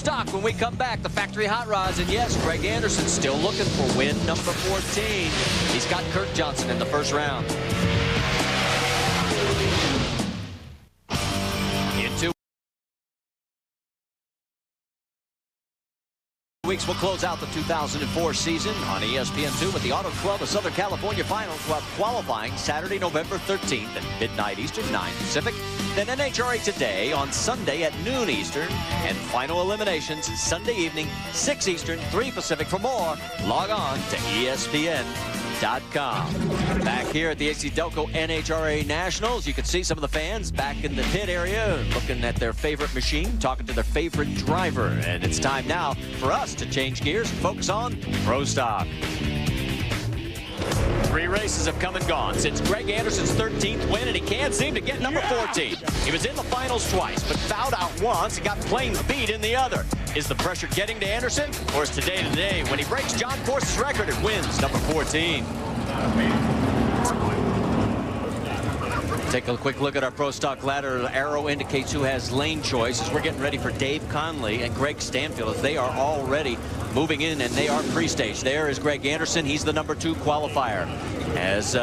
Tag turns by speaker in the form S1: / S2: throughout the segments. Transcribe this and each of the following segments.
S1: stock when we come back. The factory hot rods, and yes, Greg Anderson still looking for win number 14. He's got Kurt Johnson in the first round. In 2 weeks, we'll close out the 2004 season on ESPN2 with the Auto Club of Southern California Final qualifying Saturday, November 13th at midnight Eastern, 9 Pacific. Then NHRA Today on Sunday at noon Eastern, and Final Eliminations Sunday evening, 6 Eastern, 3 Pacific. For more, log on to ESPN.com. Back here at the AC Delco NHRA Nationals, you can see some of the fans back in the pit area looking at their favorite machine, talking to their favorite driver. And it's time now for us to change gears and focus on Pro Stock. 3 races have come and gone since Greg Anderson's 13th win, and he can't seem to get number 14. He was in the finals twice, but fouled out once and got plain beat in the other. Is the pressure getting to Anderson, or is today the day when he breaks John Force's record and wins number 14? Take a quick look at our Pro Stock ladder. The arrow indicates who has lane choice as we're getting ready for Dave Conley and Greg Stanfield, as they are already moving in and they are pre-stage. There is Greg Anderson. He's the number 2 qualifier. As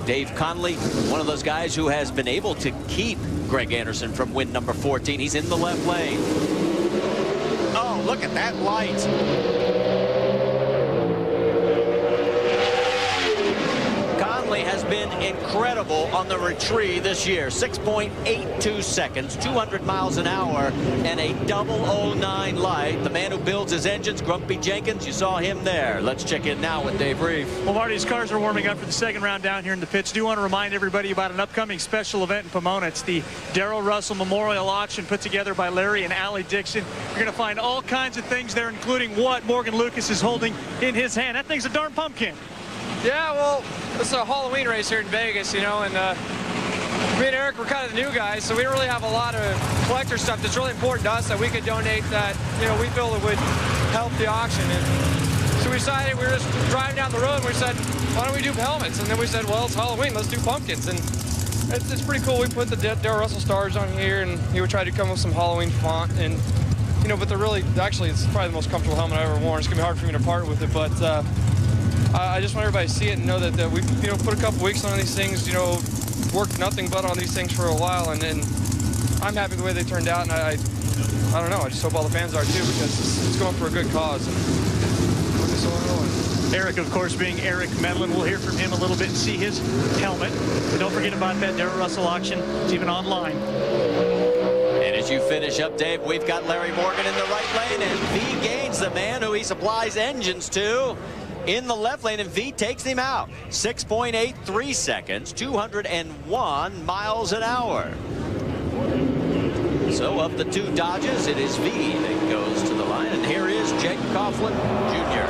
S1: Dave Conley, one of those guys who has been able to keep Greg Anderson from win number 14. He's in the left lane. Oh, look at that light. Has been incredible on the retrieve this year. 6.82 seconds, 200 miles an hour, and a 009 light. The man who builds his engines, Grumpy Jenkins, you saw him there. Let's check in now with Dave Reeve.
S2: Well, Marty's cars are warming up for the second round down here in the pits. Do want to remind everybody about an upcoming special event in Pomona. It's the Darrell Russell Memorial Auction put together by Larry and Allie Dixon. You're going to find all kinds of things there, including what Morgan Lucas is holding in his hand. That thing's a darn pumpkin.
S3: Yeah, well, it's a Halloween race here in Vegas, you know, and me and Eric were kind of the new guys, so we don't really have a lot of collector stuff that's really important to us that we could donate that, you know, we feel it would help the auction. And so we decided, we were just driving down the road, and we said, why don't we do helmets? And then we said, well, it's Halloween, let's do pumpkins. And it's pretty cool. We put the Darrell Russell stars on here, and we tried to come up with some Halloween font. And, you know, but they're really, actually, it's probably the most comfortable helmet I've ever worn. It's going to be hard for me to part with it, but I just want everybody to see it and know that we've, you know, put a couple weeks on these things, you know, worked nothing but on these things for a while, and I'm happy the way they turned out, and I don't know, I just hope all the fans are too, because it's going for a good cause. And
S2: Eric, of course, being Eric Medlin, we'll hear from him a little bit and see his helmet. And don't forget about that Darrell Russell auction. It's even online.
S1: And as you finish up, Dave, we've got Larry Morgan in the right lane, and V Gaines, the man who he supplies engines to, in the left lane, and V takes him out. 6.83 seconds, 201 miles an hour. So of the 2 Dodges, it is V that goes to the line, and here is Jake Coughlin Jr.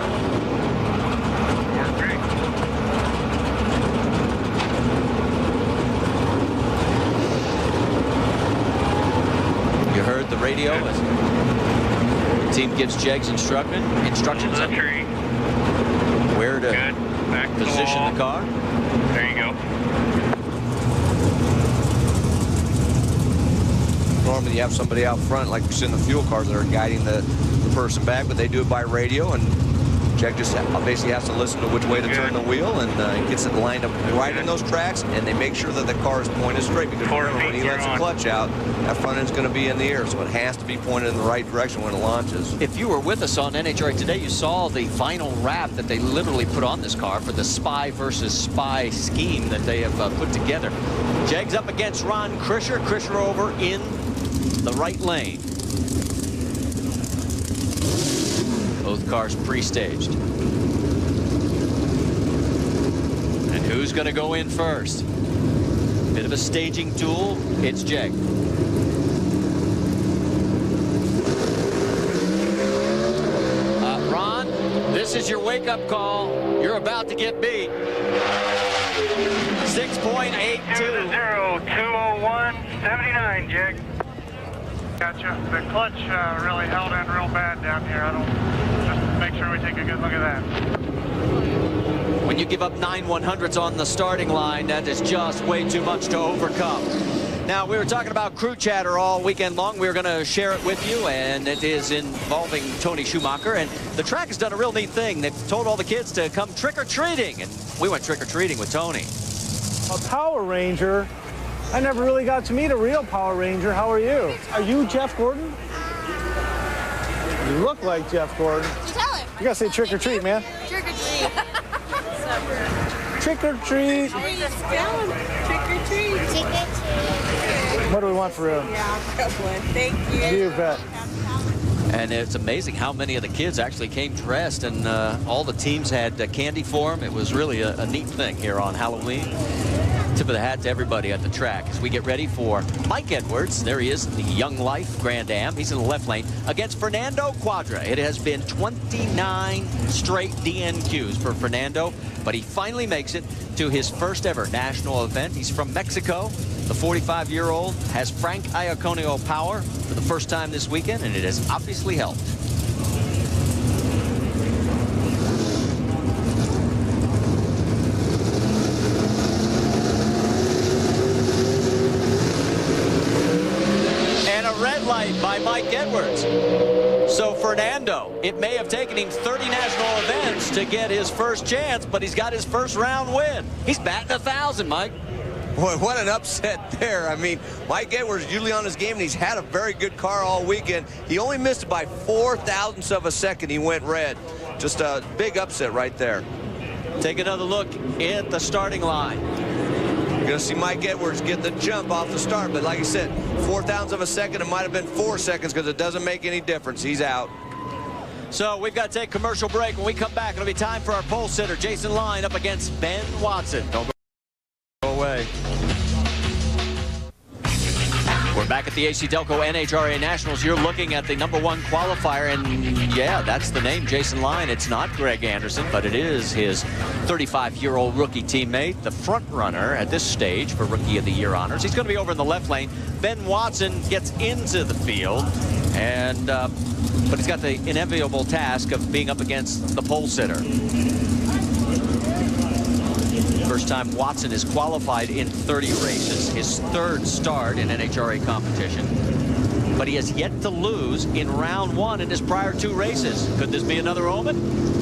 S1: You heard the radio as the team gives Jegs instructions on where to position the car.
S4: There you go.
S5: Normally you have somebody out front, like we see in the fuel cars, that are guiding the person back, but they do it by radio, and Jag just basically has to listen to which way to turn the wheel, and gets it lined up right in those tracks, and they make sure that the car is pointed straight, because remember, when he lets the clutch out, that front end's going to be in the air, so it has to be pointed in the right direction when it launches.
S1: If you were with us on NHRA Today, you saw the final wrap that they literally put on this car for the spy versus spy scheme that they have put together. Jag's up against Ron Krischer. Krischer over in the right lane. Both cars pre-staged. And who's going to go in first? Bit of a staging tool. It's Jag. Ron, this is your wake-up call. You're about to get beat. 6.82.
S4: 201.79, Jag.
S6: Gotcha. The clutch really held in real bad down here. Just make sure we take a good look at that.
S1: When you give up 9 100s on the starting line, that is just way too much to overcome. Now, we were talking about crew chatter all weekend long. We were going to share it with you, and it is involving Tony Schumacher. And the track has done a real neat thing. They've told all the kids to come trick-or-treating, and we went trick-or-treating with Tony.
S7: A Power Ranger? I never really got to meet a real Power Ranger. How are you? Are you Jeff Gordon? You look like Jeff Gordon.
S8: You tell him.
S7: You gotta say trick-or-treat, man.
S8: Trick-or-treat.
S7: Trick-or-treat.
S8: Trick-or-treat. Trick-or-treat.
S7: What do we want for room?
S8: Yeah, thank you.
S7: You bet.
S1: And it's amazing how many of the kids actually came dressed, and all the teams had candy for them. It was really a neat thing here on Halloween. Tip of the hat to everybody at the track as we get ready for Mike Edwards. There he is, the Young Life Grand Am. He's in the left lane against Fernando Quadra. It has been 29 straight DNQs for Fernando, but he finally makes it to his first ever national event. He's from Mexico. The 45-year-old has Frank Iaconio power for the first time this weekend, and it has obviously helped. And a red light by Mike Edwards. So Fernando, it may have taken him 30 national events to get his first chance, but he's got his first round win. He's batting 1,000, Mike.
S5: Boy, what an upset there. I mean, Mike Edwards usually on his game, and he's had a very good car all weekend. He only missed it by 0.04 of a second. He went red. Just a big upset right there.
S1: Take another look at the starting line.
S5: You're going to see Mike Edwards get the jump off the start, but like I said, 0.04 of a second. It might have been 4 seconds because it doesn't make any difference. He's out.
S1: So we've got to take a commercial break. When we come back, it'll be time for our pole sitter, Jason Line, up against Ben Watson. Don't go away. We're back at the AC Delco NHRA Nationals. You're looking at the #1 qualifier, and yeah, that's the name, Jason Line. It's not Greg Anderson, but it is his 35-year-old rookie teammate, the front runner at this stage for Rookie of the Year honors. He's going to be over in the left lane. Ben Watson gets into the field, and but he's got the inevitable task of being up against the pole sitter. First time Watson is qualified in 30 races, his third start in NHRA competition. But he has yet to lose in round 1 in his prior 2 races. Could this be another omen?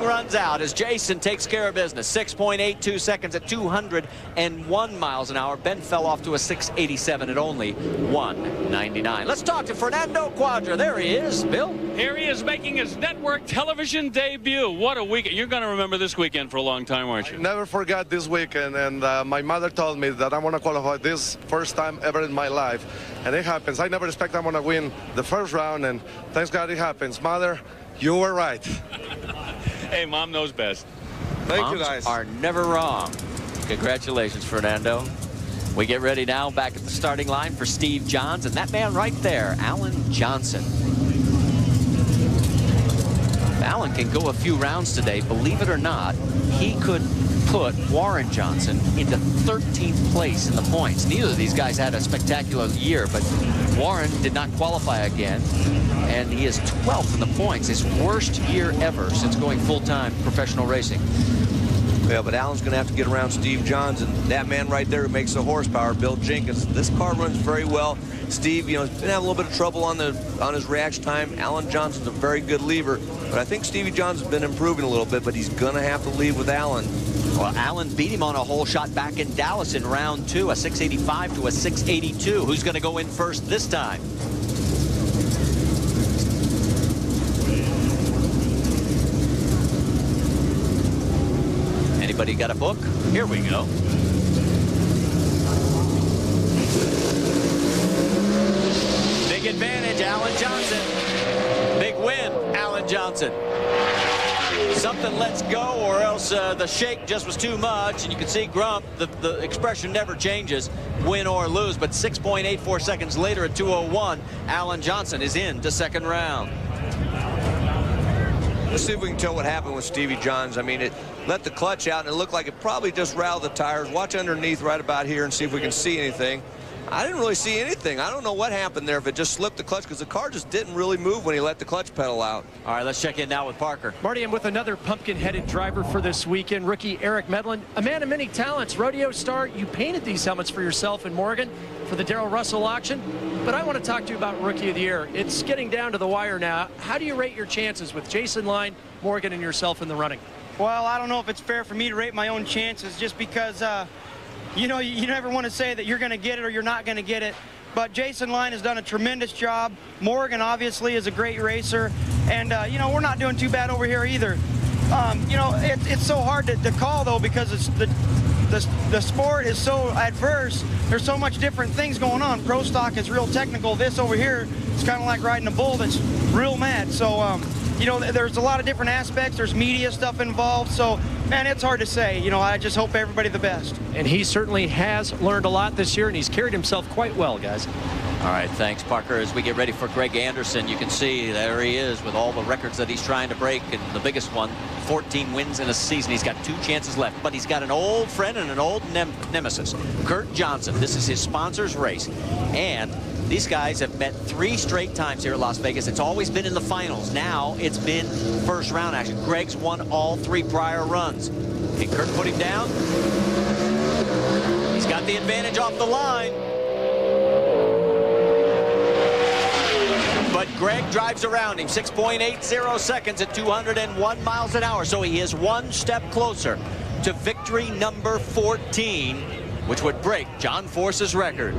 S1: Runs out as Jason takes care of business. 6.82 seconds at 201 miles an hour. Ben fell off to a 6.87 at only 1.99. Let's talk to Fernando Quadra. There he is, Bill.
S9: Here he is making his network television debut. What a weekend. You're going to remember this weekend for a long time, aren't you?
S10: I never forgot this weekend, and my mother told me that I'm going to qualify this first time ever in my life, and it happens. I never expect I'm going to win the first round, and thanks God it happens. Mother, you were right.
S9: Hey, Mom knows best.
S10: Thank you,
S1: Moms
S10: guys.
S1: are never wrong. Congratulations, Fernando. We get ready now back at the starting line for Steve Johns, and that man right there, Alan Johnson. Alan can go a few rounds today. Believe it or not, he could put Warren Johnson into 13th place in the points. Neither of these guys had a spectacular year, but Warren did not qualify again, and he is 12th in the points, his worst year ever since going full-time professional racing.
S5: Yeah, but Alan's going to have to get around Steve Johns, and that man right there who makes the horsepower, Bill Jenkins. This car runs very well. Steve, you know, has been having a little bit of trouble on his reaction time. Alan Johnson's a very good leaver, but I think Stevie Johns has been improving a little bit, but he's going to have to leave with Alan.
S1: Well, Alan beat him on a hole shot back in Dallas in round 2, a 685 to a 682. Who's going to go in first this time? Anybody got a book? Here we go. Big advantage, Alan Johnson. Big win, Alan Johnson. Something lets go, or else the shake just was too much. And you can see Grump, the expression never changes, win or lose. But 6.84 seconds later at 2:01, Alan Johnson is in to second round.
S5: Let's see if we can tell what happened with Stevie Johns. I mean, it let the clutch out, and it looked like it probably just rattled the tires. Watch underneath right about here and see if we can see anything. I didn't really see anything. I don't know what happened there, if it just slipped the clutch, because the car just didn't really move when he let the clutch pedal out.
S1: All right, let's check in now with Parker.
S11: Marty, I'm with another pumpkin-headed driver for this weekend, rookie Eric Medlin. A man of many talents, rodeo star. You painted these helmets for yourself in Morgan for the Darrell Russell auction. But I want to talk to you about Rookie of the Year. It's getting down to the wire now. How do you rate your chances with Jason Line, Morgan, and yourself in the running?
S12: Well, I don't know if it's fair for me to rate my own chances just because, you know, you never want to say that you're going to get it or you're not going to get it. But Jason Line has done a tremendous job. Morgan, obviously, is a great racer. And, you know, we're not doing too bad over here either. You know, it's so hard to call, though, because it's the sport is so adverse. There's so much different things going on. Pro stock is real technical. This over here, it's kind of like riding a bull that's real mad. So, you know, there's a lot of different aspects. There's media stuff involved. So, man, it's hard to say. You know, I just hope everybody the best.
S11: And he certainly has learned a lot this year, and he's carried himself quite well, guys.
S1: All right, thanks, Parker. As we get ready for Greg Anderson, you can see there he is with all the records that he's trying to break, and the biggest one, 14 wins in a season. He's got 2 chances left, but he's got an old friend and an old nemesis, Kurt Johnson. This is his sponsor's race, and these guys have met 3 straight times here at Las Vegas. It's always been in the finals. Now it's been first round action. Greg's won all 3 prior runs. Can Kurt put him down? He's got the advantage off the line. But Greg drives around him, 6.80 seconds at 201 miles an hour. So he is 1 step closer to victory number 14, which would break John Force's record.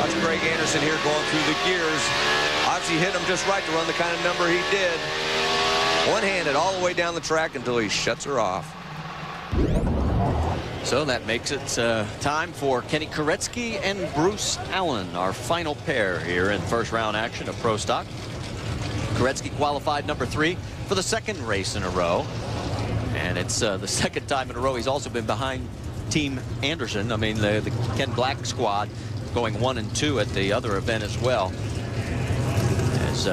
S5: Watch Greg Anderson here going through the gears. Obviously hit him just right to run the kind of number he did. One-handed all the way down the track until he shuts her off.
S1: So that makes it time for Kenny Koretsky and Bruce Allen, our final pair here in first round action of Pro Stock. Koretsky qualified number 3 for the 2nd race in a row. And it's the 2nd time in a row he's also been behind Team Anderson. I mean, the Ken Black squad going 1 and 2 at the other event as well. As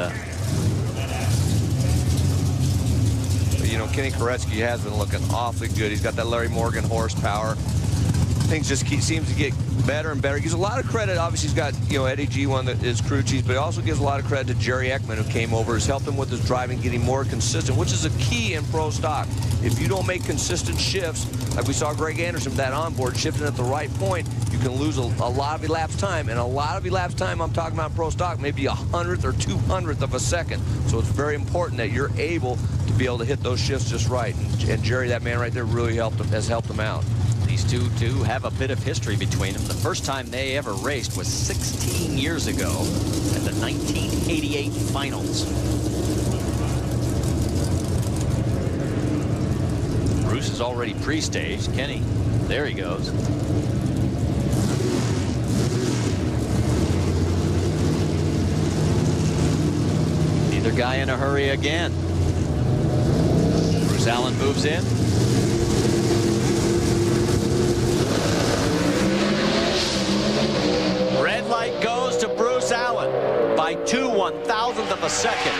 S5: you know, Kenny Koretsky has been looking awfully good. He's got that Larry Morgan horsepower. Things just seems to get better and better. He gives a lot of credit. Obviously, he's got, you know, Eddie G, one that is crew chief, but he also gives a lot of credit to Jerry Ekman, who came over, has helped him with his driving, getting more consistent, which is a key in pro stock. If you don't make consistent shifts, like we saw Greg Anderson with that onboard, shifting at the right point, you can lose a lot of elapsed time. And a lot of elapsed time, I'm talking about pro stock, maybe 100th or 200th of a second. So it's very important that you're able to be able to hit those shifts just right. And Jerry, that man right there, really has helped him out.
S1: These two have a bit of history between them. The first time they ever raced was 16 years ago at the 1988 finals. Bruce is already pre-staged. Kenny, there he goes. Neither guy in a hurry again. Bruce Allen moves in. Red light goes to Bruce Allen by 2/1000th of a second.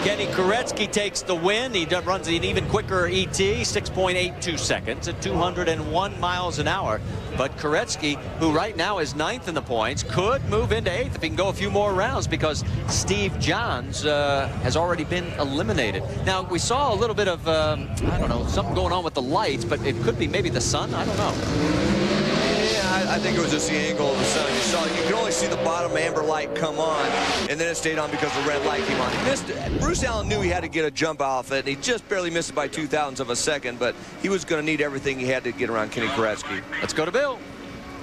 S1: Kenny Koretsky takes the win. He runs an even quicker ET, 6.82 seconds at 201 miles an hour. But Koretsky, who right now is 9th in the points, could move into 8th if he can go a few more rounds, because Steve Johns has already been eliminated. Now, we saw a little bit of, I don't know, something going on with the lights, but it could be maybe the sun. I don't know.
S5: I think it was just the angle of the sun. You could only see the bottom amber light come on, and then it stayed on because the red light came on. He missed it. Bruce Allen knew he had to get a jump off it, and he just barely missed it by 0.02 of a second, but he was going to need everything he had to get around Kenny Koretsky.
S1: Let's go to Bill.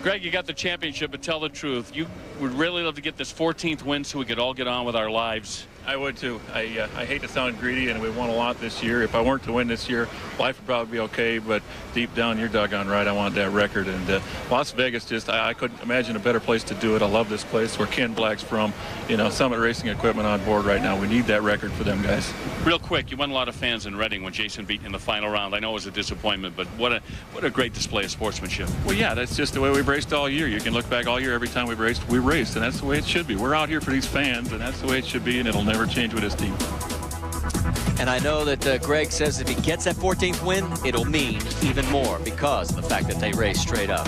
S9: Greg, you got the championship, but tell the truth. You would really love to get this 14th win so we could all get on with our lives.
S13: I would too. I hate to sound greedy, and we won a lot this year. If I weren't to win this year, life would probably be okay, but deep down, you're doggone right. I want that record. And Las Vegas, just I couldn't imagine a better place to do it. I love this place where Ken Black's from. You know, Summit Racing Equipment on board right now. We need that record for them guys.
S9: Real quick, you won a lot of fans in Reading when Jason beat in the final round. I know it was a disappointment, but what a great display of sportsmanship.
S13: Well, yeah, that's just the way we've raced all year. You can look back all year, every time we've raced, we raced, and that's the way it should be. We're out here for these fans, and that's the way it should be, and it'll never change with this team.
S1: And I know that Greg says if he gets that 14th win, it'll mean even more because of the fact that they race straight up.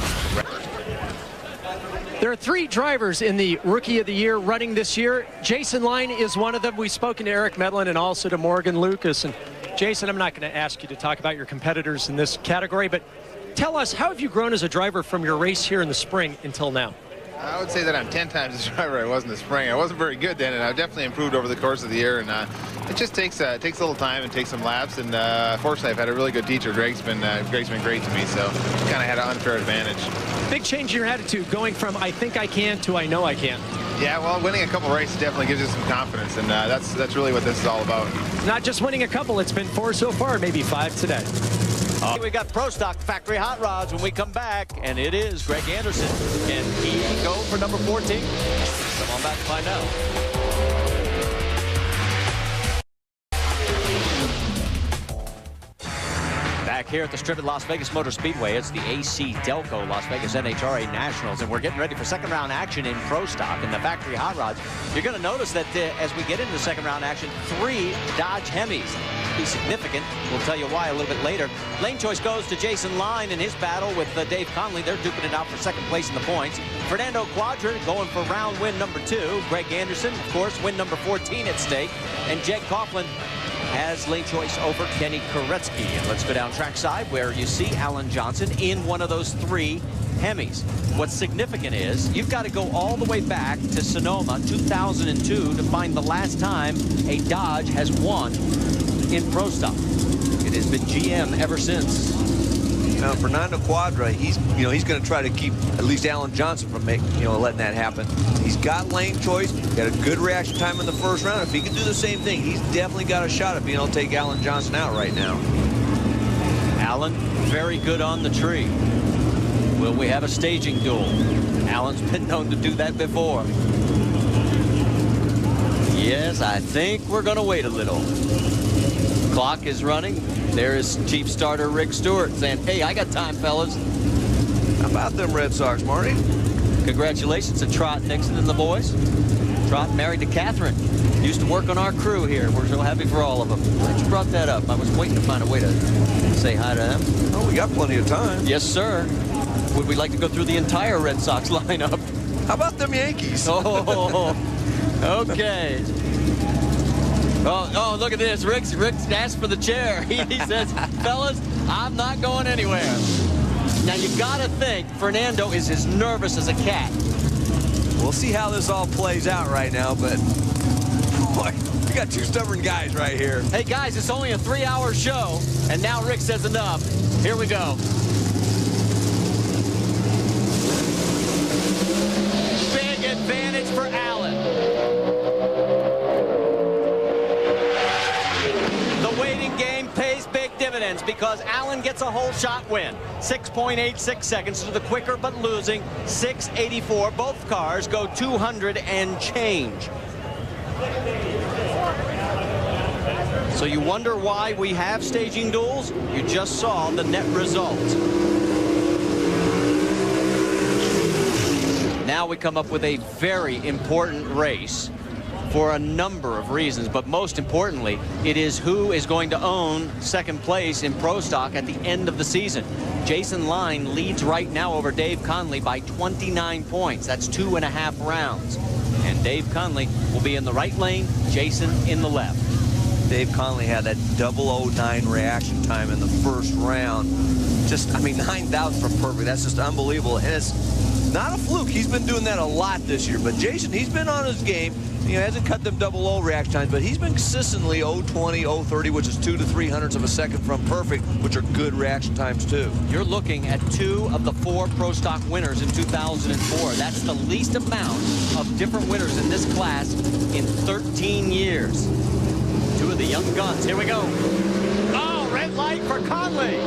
S11: There are 3 drivers in the Rookie of the Year running this year. Jason Line is one of them. We've spoken to Eric Medlin and also to Morgan Lucas. And Jason, I'm not going to ask you to talk about your competitors in this category, but tell us, how have you grown as a driver from your race here in the spring until now?
S14: I would say that I'm 10 times the driver I was in the spring. I wasn't very good then, and I've definitely improved over the course of the year. And it just takes a little time and takes some laps. And fortunately, I've had a really good teacher. Greg's been great to me, so kind of had an unfair advantage.
S11: Big change in your attitude, going from I think I can to I know I can.
S14: Yeah, well, winning a couple races definitely gives you some confidence, and that's really what this is all about.
S11: Not just winning a couple, it's been 4 so far, maybe 5 today.
S1: We got Pro Stock Factory Hot Rods when we come back, and it is Greg Anderson. Can he go for number 14? Come on back to find out. Back here at the Strip at Las Vegas Motor Speedway, it's the AC Delco Las Vegas NHRA Nationals, and we're getting ready for second round action in Pro Stock and the Factory Hot Rods. You're going to notice that as we get into the second round action, 3 Dodge Hemis. Be significant. We'll tell you why a little bit later. Lane choice goes to Jason Line in his battle with Dave Conley. They're duking it out for second place in the points. Fernando Quadra going for round win number 2. Greg Anderson, of course, win number 14 at stake. And Jake Coughlin has lane choice over Kenny Koretsky. And let's go down trackside where you see Alan Johnson in one of those 3 Hemis. What's significant is you've got to go all the way back to Sonoma 2002 to find the last time a Dodge has won in Pro Stock. It has been GM ever since.
S5: Now, Fernando Quadra, he's going to try to keep at least Alan Johnson from letting that happen. He's got lane choice, got a good reaction time in the first round. If he can do the same thing, he's definitely got a shot at being able to take Alan Johnson out right now.
S1: Alan, very good on the tree. Will we have a staging duel? Alan's been known to do that before. Yes, I think we're going to wait a little. Clock is running. There is Chief Starter Rick Stewart saying, hey, I got time, fellas.
S5: How about them Red Sox, Marty?
S1: Congratulations to Trot Nixon and the boys. Trot married to Catherine. Used to work on our crew here. We're so happy for all of them. Glad you brought that up. I was waiting to find a way to say hi to them.
S5: Oh, we got plenty of time.
S1: Yes, sir. Would we like to go through the entire Red Sox lineup?
S5: How about them Yankees?
S1: Oh, okay. Oh, look at this. Rick asked for the chair. He says, fellas, I'm not going anywhere. Now, you got to think Fernando is as nervous as a cat.
S5: We'll see how this all plays out right now, but boy, we got 2 stubborn guys right here.
S1: Hey, guys, it's only a 3-hour show, and now Rick says enough. Here we go. Big advantage for Allen. Dividends because Allen gets a whole shot win. 6.86 seconds to the quicker but losing 6.84. Both cars go 200 and change. So you wonder why we have staging duels? You just saw the net result. Now we come up with a very important race for a number of reasons, but most importantly, it is who is going to own second place in Pro Stock at the end of the season. Jason Line leads right now over Dave Conley by 29 points. That's 2.5 rounds. And Dave Conley will be in the right lane, Jason in the left.
S5: Dave Conley had that 009 reaction time in the first round. Just, I mean, 9,000 from perfect. That's just unbelievable. And it's not a fluke. He's been doing that a lot this year. But Jason, he's been on his game. He hasn't cut them 00 reaction times, but he's been consistently 020, 030, which is 2 to 300ths of a second from perfect, which are good reaction times too.
S1: You're looking at 2 of the 4 Pro Stock winners in 2004. That's the least amount of different winners in this class in 13 years. 2 of the young guns. Here we go. Oh, red light for Conley.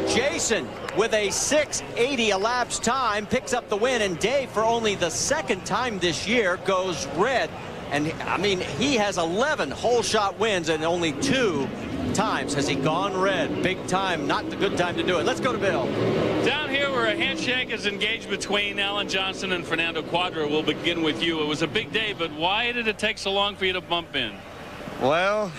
S1: Jason with a 6.80 elapsed time picks up the win, and Dave, for only the 2nd time this year, goes red. And I mean, he has 11 whole shot wins, and only 2 times has he gone red. Big time, not the good time to do it. Let's go to Bill.
S9: Down here where a handshake is engaged between Alan Johnson and Fernando Quadra, we'll begin with you. It was a big day, but why did it take so long for you to bump in?
S10: Well,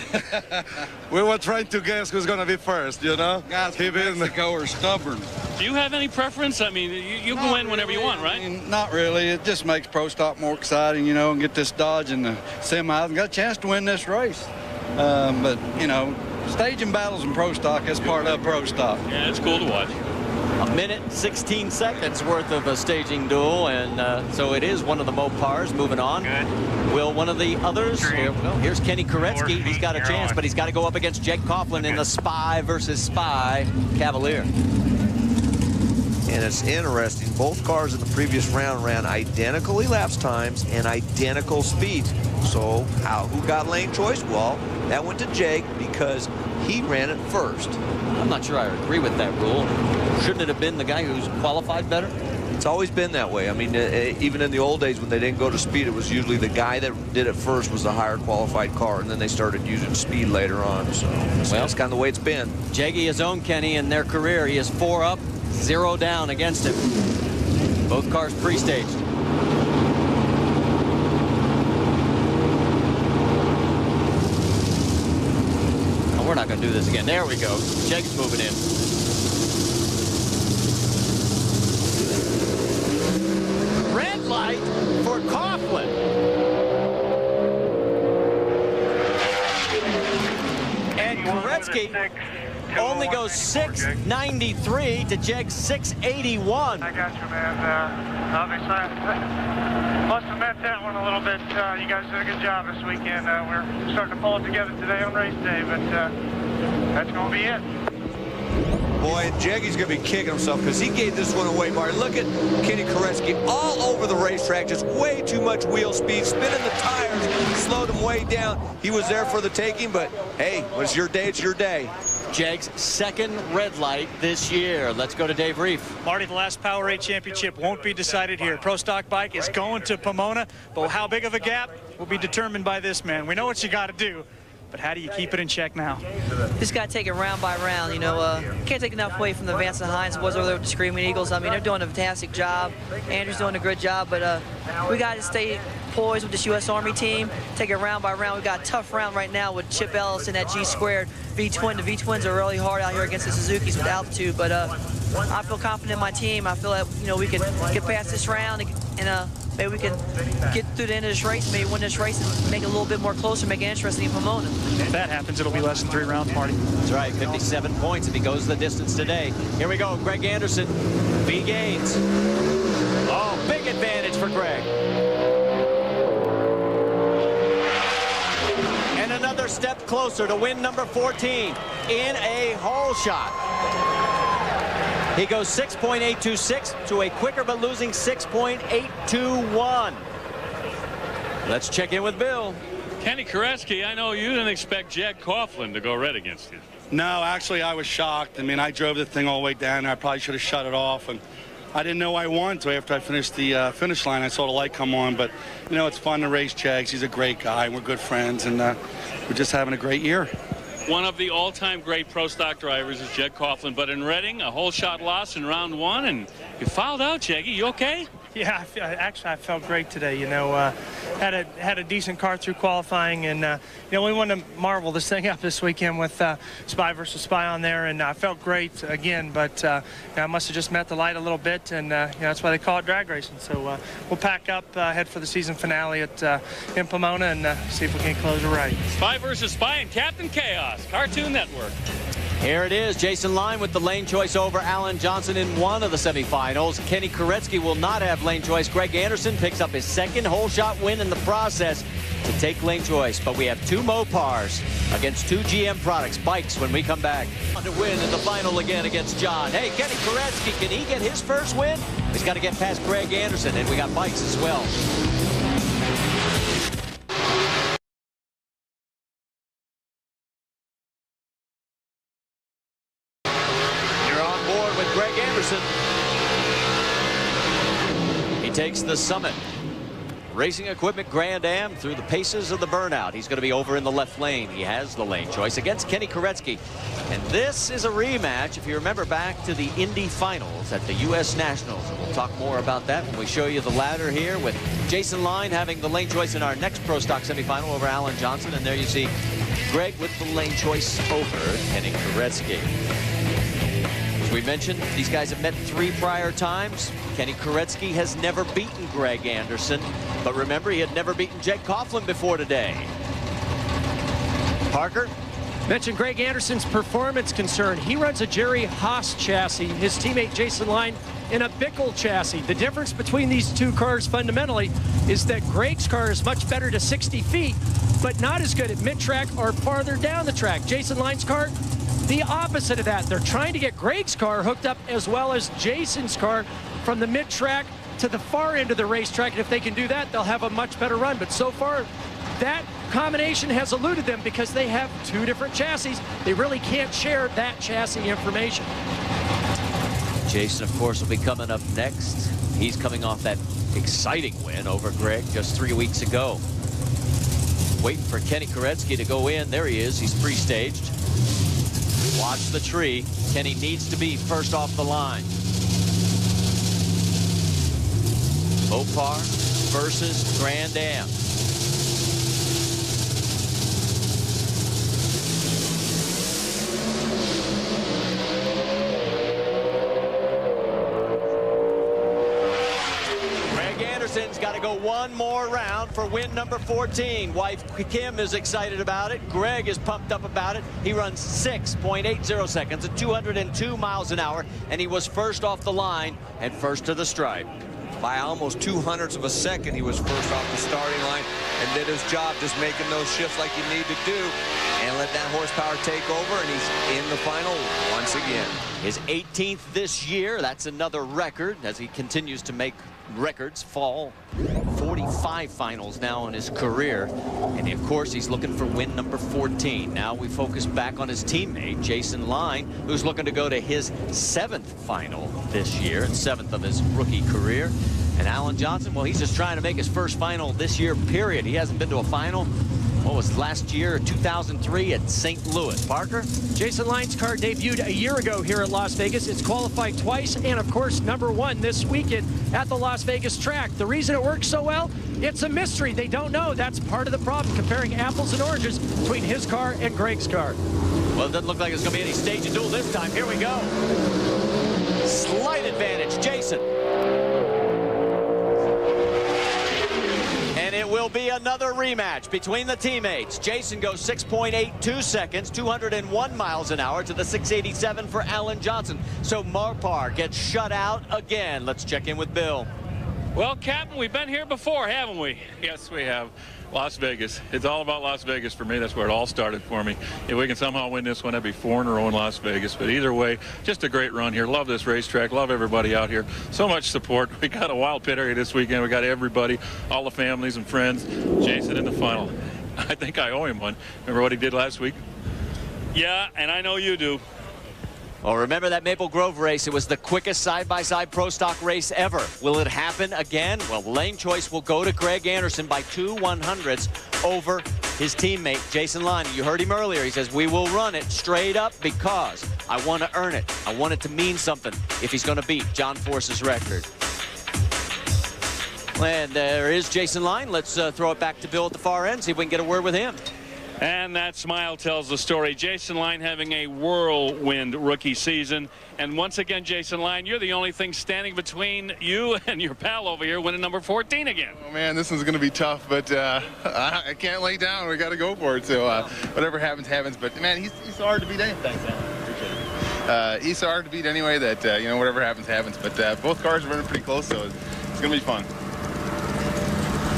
S10: we were trying to guess who's going to be first, you know?
S15: Guys from Mexico are stubborn.
S9: Do you have any preference? I mean, you can win whenever you want, right?
S15: I mean, not really. It just makes Pro Stock more exciting, you know, and get this Dodge in the semis and got a chance to win this race. But, you know, staging battles in Pro Stock is part of Pro Stock.
S9: Yeah, it's cool to watch.
S1: A minute, 16 seconds worth of a staging duel, and so it is one of the Mopars. Moving on. Will one of the others? Here we go. Here's Kenny Koretsky. He's got a chance, but he's got to go up against Jake Coughlin in the Spy versus Spy Cavalier.
S5: And it's interesting, both cars in the previous round ran identical elapsed times and identical speeds. So who got lane choice? Well, that went to Jake because he ran it first.
S1: I'm not sure I agree with that rule. Shouldn't it have been the guy who's qualified better?
S5: It's always been that way. I mean, even in the old days when they didn't go to speed, it was usually the guy that did it first was the higher qualified car, and then they started using speed later on. So that's kind of the way it's been.
S1: Jaggy has owned Kenny in their career. He is 4 up, 0 down against him. Both cars pre-staged. Oh, we're not going to do this again. There we go. Jaggy's moving in. Red light for Coughlin. And Koretsky only goes 693 to Jeg's 681.
S6: I got you, man. Obviously, I must have meant that one a little bit. You guys did a good job this weekend. We're starting to pull it together today on race day, but that's going to be it.
S5: Boy, and Jaggy's going to be kicking himself because he gave this one away, Marty. Look at Kenny Koretsky all over the racetrack, just way too much wheel speed, spinning the tires, slowed him way down. He was there for the taking, but hey, when it's your day, it's your day.
S1: Jag's second red light this year. Let's go to Dave Reef.
S2: Marty, the last Powerade Championship won't be decided here. Pro Stock Bike is going to Pomona, but how big of a gap will be determined by this man. We know what you got to do, but how do you keep it in check now?
S16: Just got to take it round by round. You know, can't take enough away from the Vance and Hines boys over there with the Screaming Eagles. I mean, they're doing a fantastic job. Andrew's doing a good job, but we got to stay poised with this U.S. Army team, take it round by round. We got a tough round right now with Chip Ellis and that G-squared V-twin. The V-twins are really hard out here against the Suzukis with altitude, but I feel confident in my team. I feel that, you know, we can get past this round and maybe we can get through the end of this race, maybe win this race and make it a little bit more closer, make it interesting in Pomona.
S2: If that happens, it'll be less than 3 rounds, Marty.
S1: That's right, 57 points if he goes the distance today. Here we go, Greg Anderson, B. Gaines. Oh, big advantage for Greg. And another step closer to win number 14 in a hole shot. He goes 6.826 to a quicker but losing 6.821. Let's check in with Bill.
S9: Kenny Koretsky, I know you didn't expect Jake Coughlin to go red against you.
S17: No, actually, I was shocked. I mean, I drove the thing all the way down, and I probably should have shut it off. And I didn't know I won until after I finished the finish line. I saw the light come on. But, you know, it's fun to race Jags. He's a great guy, and we're good friends, and we're just having a great year.
S9: One of the all-time great Pro Stock drivers is Jake Coughlin, but in Reading, a whole shot loss in round 1, and you fouled out, Jaggy. You okay?
S18: Yeah, actually, I felt great today. You know, had a decent car through qualifying, and you know, we wanted to marvel this thing up this weekend with Spy versus Spy on there, and I felt great again. But you know, I must have just met the light a little bit, and you know, that's why they call it drag racing. So we'll pack up, head for the season finale at in Pomona, and see if we can close it right.
S9: Spy versus Spy and Captain Chaos, Cartoon Network.
S1: Here it is, Jason Line with the lane choice over Alan Johnson in one of the semifinals. Kenny Koretsky will not have lane choice. Greg Anderson picks up his second hole shot win in the process to take lane choice. But we have 2 Mopars against 2 GM products bikes when we come back. To win in the final again against John. Hey, Kenny Koretsky, can he get his first win? He's got to get past Greg Anderson, and we got bikes as well. He takes the summit. Racing Equipment Grand Am through the paces of the burnout. He's going to be over in the left lane. He has the lane choice against Kenny Koretsky. And this is a rematch, if you remember back to the Indy Finals at the U.S. Nationals. And we'll talk more about that when we show you the ladder here with Jason Line having the lane choice in our next Pro Stock semifinal over Alan Johnson. And there you see Greg with the lane choice over Kenny Koretsky. As we mentioned, these guys have met 3 prior times. Kenny Koretsky has never beaten Greg Anderson, but remember, he had never beaten Jed Coughlin before today. Parker?
S11: Mentioned Greg Anderson's performance concern. He runs a Jerry Haas chassis. His teammate Jason Line in a Bickle chassis. The difference between these 2 cars fundamentally is that Greg's car is much better to 60 feet, but not as good at mid-track or farther down the track. Jason Line's car, the opposite of that. They're trying to get Greg's car hooked up as well as Jason's car from the mid-track to the far end of the racetrack. And if they can do that, they'll have a much better run. But so far, that combination has eluded them because they have 2 different chassis. They really can't share that chassis information.
S1: Jason, of course, will be coming up next. He's coming off that exciting win over Greg just 3 weeks ago. Waiting for Kenny Koretsky to go in. There he is. He's pre-staged. Watch the tree. Kenny needs to be first off the line. Opar versus Grand Am. Anderson's got to go one more round for win number 14. Wife Kim is excited about it. Greg is pumped up about it. He runs 6.80 seconds at 202 miles an hour, and he was first off the line and first to the stripe.
S5: By almost 200ths of a second, he was first off the starting line and did his job, just making those shifts like you need to do and let that horsepower take over, and he's in the final once again.
S1: His 18th this year. That's another record as he continues to make records fall. 45 finals now in his career, and of course he's looking for win number 14. Now we focus back on his teammate Jason Line, who's looking to go to his 7th final this year and 7th of his rookie career. And Alan Johnson, well, he's just trying to make his first final this year, period. He hasn't been to a final. What was last year, 2003 at St. Louis. Parker?
S11: Jason Line's car debuted a year ago here at Las Vegas. It's qualified twice and, of course, #1 this weekend at the Las Vegas track. The reason it works so well, it's a mystery. They don't know. That's part of the problem, comparing apples and oranges between his car and Greg's car.
S1: Well, it doesn't look like it's going to be any stage and duel this time. Here we go. Slight advantage, Jason. And it will be another rematch between the teammates. Jason goes 6.82 seconds, 201 miles an hour to the 687 for Alan Johnson. So Marpar gets shut out again. Let's check in with Bill.
S9: Well, Captain, we've been here before, haven't we? Yes, we have. Las Vegas. It's all about Las Vegas for me. That's where it all started for me. If we can somehow win this one, that'd be 4 in a row in Las Vegas. But either way, just a great run here. Love this racetrack. Love everybody out here. So much support. We got a wild pit area this weekend. We got everybody, all the families and friends. Jason in the final. I think I owe him one. Remember what he did last week? Yeah, and I know you do.
S1: Well, remember that Maple Grove race? It was the quickest side-by-side Pro Stock race ever. Will it happen again? Well, lane choice will go to Greg Anderson by 2/100ths over his teammate, Jason Line. You heard him earlier. He says, we will run it straight up because I want to earn it. I want it to mean something if he's going to beat John Force's record. And there is Jason Line. Let's throw it back to Bill at the far end, see if we can get a word with him.
S9: And that smile tells the story. Jason Line having a whirlwind rookie season. And once again, Jason Line, you're the only thing standing between you and your pal over here winning number 14 again.
S14: Oh, man, this one's going to be tough, but I can't lay down. We got to go for it. So whatever happens, happens. But, man, he's so hard to beat anyway. Thanks, man. Appreciate it. He's so hard to beat anyway that, you know, whatever happens, happens. But both cars are running pretty close, so it's going to be fun.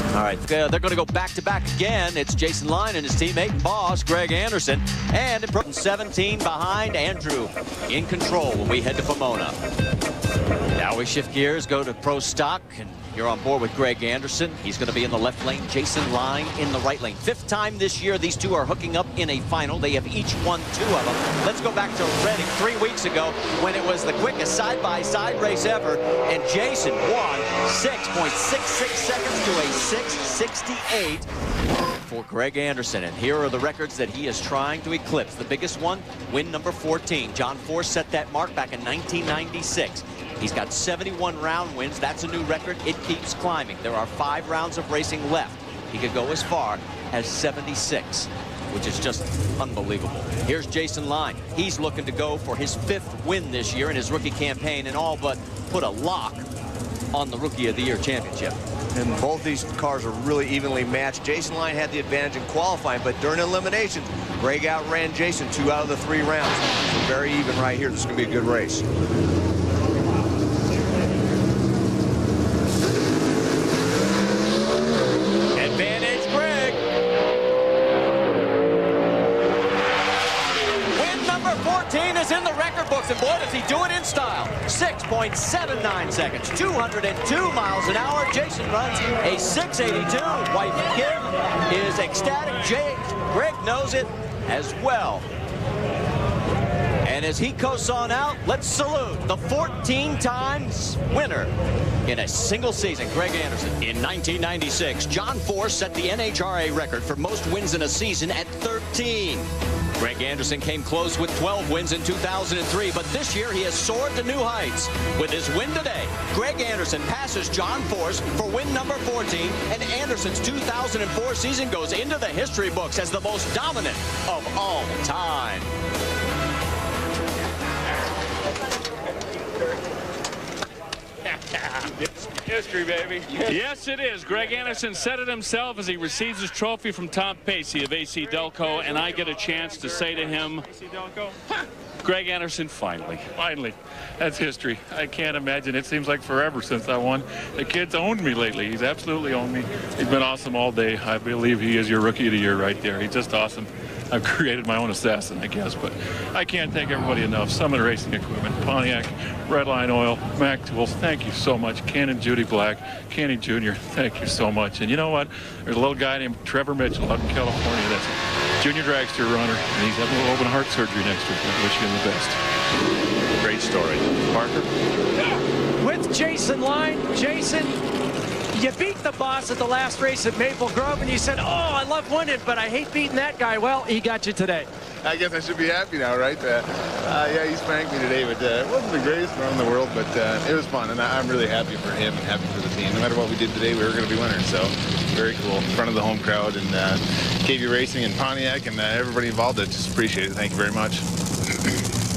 S1: All right, they're going to go back-to-back again. It's Jason Line and his teammate and boss, Greg Anderson. And in 17 behind, Andrew in control when we head to Pomona. Now we shift gears, go to Pro Stock, and You're on board with Greg Anderson. He's going to be in the left lane. Jason Line in the right lane. 5th time this year these two are hooking up in a final. They have each won 2 of them. Let's go back to Reading 3 weeks ago when it was the quickest side-by-side race ever, and Jason won 6.66 seconds to a 6.68 for Greg Anderson. And here are the records that he is trying to eclipse. The biggest one, win number 14. John Force set that mark back in 1996. He's got 71 round wins. That's a new record. It keeps climbing. There are 5 rounds of racing left. He could go as far as 76, which is just unbelievable. Here's Jason Line. He's looking to go for his 5th win this year in his rookie campaign and all but put a lock on the Rookie of the Year championship.
S5: And both these cars are really evenly matched. Jason Line had the advantage in qualifying, but during eliminations, Greg outran Jason 2 out of the 3 rounds. So very even right here. This is going to be a good race.
S1: Advantage Greg. Win number 14 is in the record books, and boy, does he do it in style. 6.79 seconds, 202 miles an hour. Jason runs a 6.82. Wife Kim is ecstatic. Greg knows it as well. And as he coasts on out, let's salute the 14 times winner in a single season, Greg Anderson. In 1996, John Force set the NHRA record for most wins in a season at 13. Greg Anderson came close with 12 wins in 2003, but this year he has soared to new heights. With his win today, Greg Anderson passes John Force for win number 14, and Anderson's 2004 season goes into the history books as the most dominant of all time.
S9: History, baby. Yes, it is. Greg Anderson said it himself as he receives his trophy from Tom Pacey of AC Delco, and I get a chance to say to him, Greg Anderson, finally. That's history. I can't imagine. It seems like forever since I won. The kid's owned me lately. He's absolutely owned me. He's been awesome all day. I believe he is your Rookie of the Year right there. He's just awesome. I've created my own assassin, I guess, but I can't thank everybody enough. Summit Racing Equipment, Pontiac, Redline Oil, Mac Tools, thank you so much. Ken and Judy Black, Kenny Jr., thank you so much. And you know what? There's a little guy named Trevor Mitchell out in California that's a junior dragster runner, and he's having a little open heart surgery next week. I wish him the best. Great story. Parker?
S11: With Jason Line, Jason, you beat the boss at the last race at Maple Grove, and you said, oh, I love winning, but I hate beating that guy. Well, he got you today.
S14: I guess I should be happy now, right? Yeah, he spanked me today, but it wasn't the greatest run in the world, but it was fun, and I'm really happy for him and happy for the team. No matter what we did today, we were going to be winners, so very cool. In front of the home crowd and KV Racing and Pontiac and everybody involved, I just appreciate it. Thank you very much.